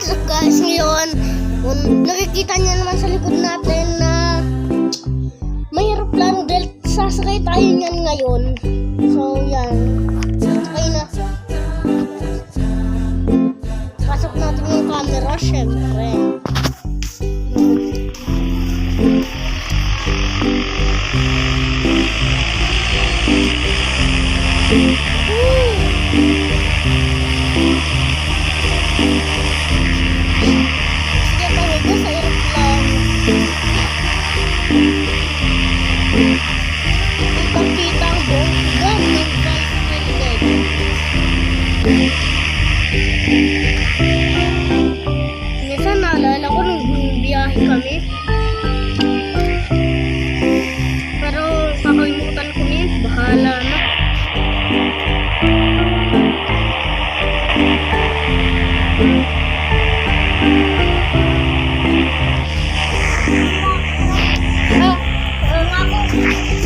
What's up guys, ngayon nakikita niyo naman sa likod natin na may aeroplano dahil sasakay tayo niyan ngayon. So yan, sasakay na. Pasok natin yung camera syempre. Minsan naalala ko nung biyahe kami. Pero kakalimutan ko na yun. Bahala na.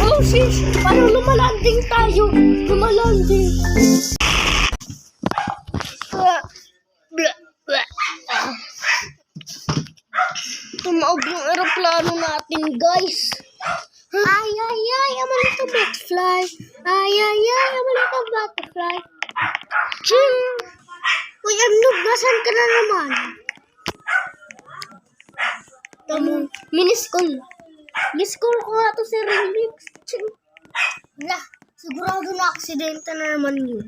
Oh sis, parang lumalanding tayo. Lumalanding. Tumaob yung aeroplano natin, guys. Ay, ay, ay, I'm a little butterfly. Ay, ay, ay, I'm a little butterfly. Ching! Uy, Arnog, nasan ka na naman? Tamo, miniskol. Miskol ko nga to si Remix. Ching! Wala, sigurado na aksidente na naman yun.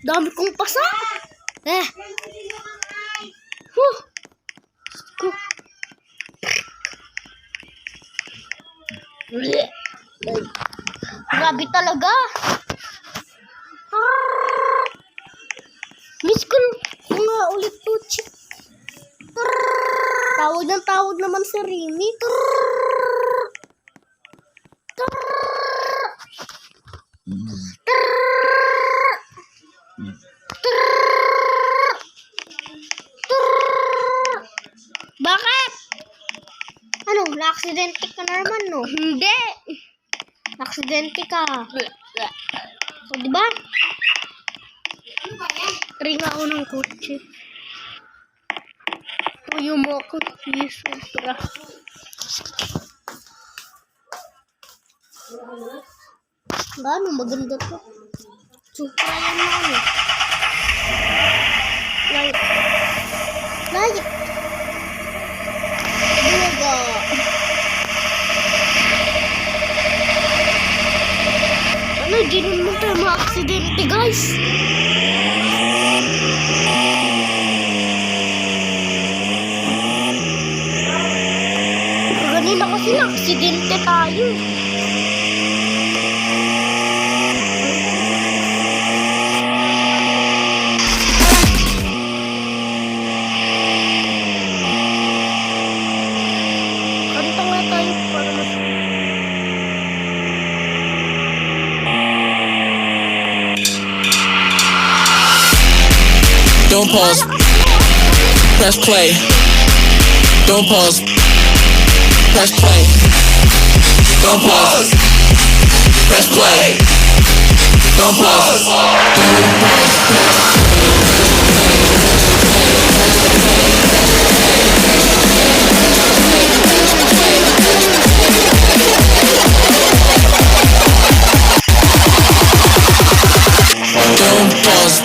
Dami kong pasa. Grabe talaga. Miss ko nga ulit to, chip. Tawad ng tawad naman si Remy. Bakit? Ano? Na-aksidente ka na naman, no? Hindi. Na-aksidente ka. So, diba? Ring ako ng kotse. Uyo mo ako. Yes, sobra. Gano maganda to. Supra yan na ano. Light. Light. Buga. Ano, di naman tayo ma-aksidente, guys. Ganila kasi na-aksidente tayo. Don't pause. Press play. Don't pause. Press play. Don't pause. Press play. Don't pause. Don't pause.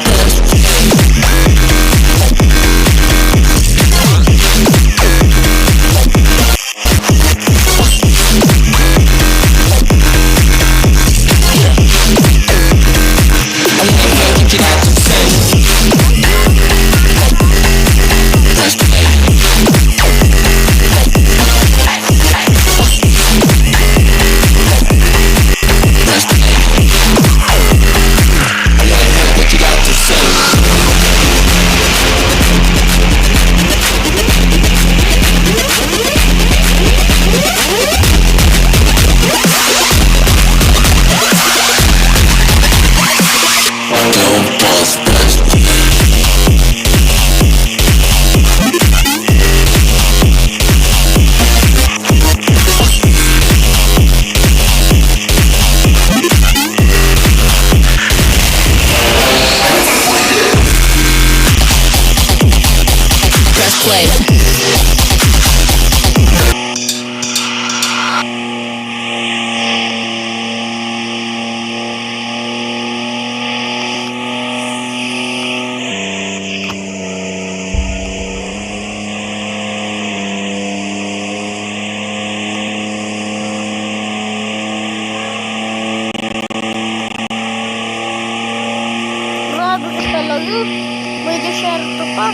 pa.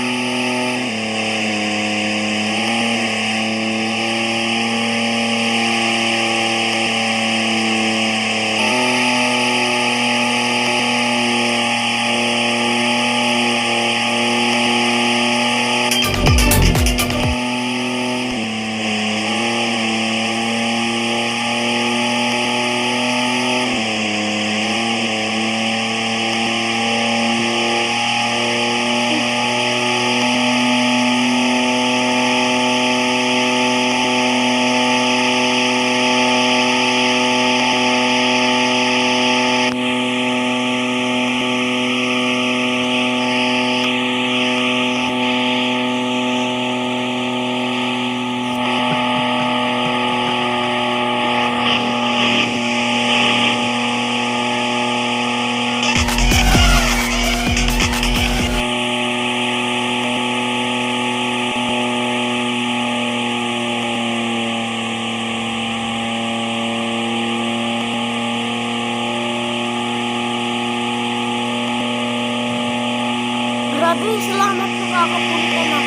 Grabe, salamat sa kakapunta na.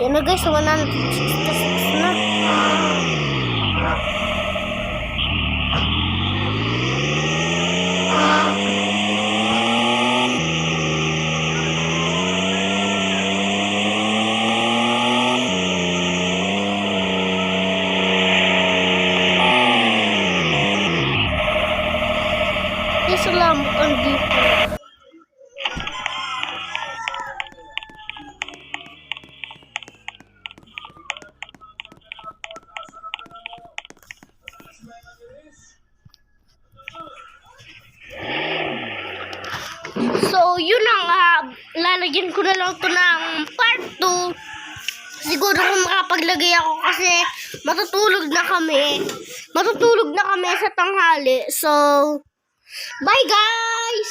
Yan na guys, 166 na. Salamat ang dito. So, yun ang lalagyan ko na lang ito ng part 2. Siguro kung makapaglagay ako kasi matutulog na kami. Matutulog na kami sa tanghali. So, bye guys!